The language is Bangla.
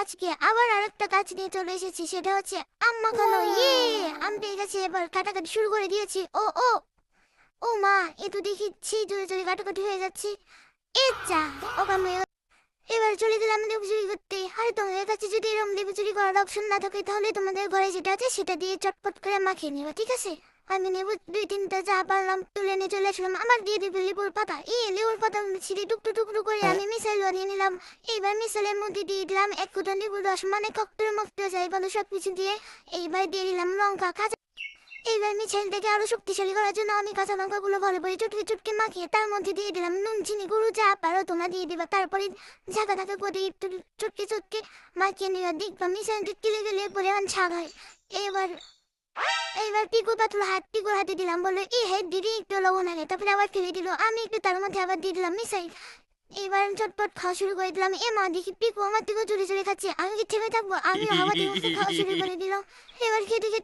আজকে আবার আরেকটা কাজ নিয়ে চলে এসেছি, সেটা হচ্ছে আম মাখানো। আম পেয়ে গেছি, এবার কাটাকাটি শুরু করে দিয়েছি। ও ও ও মা, এ তো দেখি সেই জোরে জোরে কাটাকাটি হয়ে যাচ্ছে। এ যা, ওখানে এবার চলে গেলাম লেবু চুরি করতে। আর তোমাদের কাছে যদি এরকম লেবু চুরি করার অপশন না থাকে, তাহলে তোমাদের ঘরে যেটা আছে সেটা দিয়ে চটপট করে মাখিয়ে নেবে, ঠিক আছে? আমি নেবু দুই তিনটা যা পারলাম তুলে নিয়ে চলে আসলাম। আমার দিয়ে দিবে লেবুর পাতা। লেবুর পাতা ছিঁড়ে টুকরো টুকরো করে আমি মিশাইল বানিয়ে নিলাম। এইবার মিশালের মধ্যে দিয়ে দিলাম এক কুটো লেবুর রস, মানে ককটেল মকটেল যাই বলো, সবকিছু দিয়ে। এইবার দিয়ে দিলাম লঙ্কা কাঁচা। এইবার মিঠাইটাকে আরো শক্তিশালী করার জন্য আমি কাঁচা লঙ্কাগুলো ভালো করে চটকে চটকে মাখিয়ে তার মধ্যে দিয়ে দিলাম নুন, চিনি, গুঁড়ো যা পারো তোমরা দিয়ে দিবা। তারপরে ঝাঁকা ঝাঁকা করে একটু চটকে চটকে মাখিয়ে নিবা, দেখবা মিশাইটা গিলে গেলে পরিমাণ ছাগ হয়। এবার এইবার টিকুর হাতে দিলাম, বললো হ্যাঁ দিদি একটু লবণ আগে, তারপরে আবার ফেলে দিল। আমি একটু তার মধ্যে আবার দিয়ে দিলাম মিশাই। এবার চটপট খাওয়া শুরু করে দিলাম। মা, দেখি পিকু আমার থেকে চুরি চুরি খাচ্ছে, আমি কি থেমে থাকবো? আমি হাওয়া দিয়ে খাওয়া শুরু করে দিলাম। এবার খেতে খেতে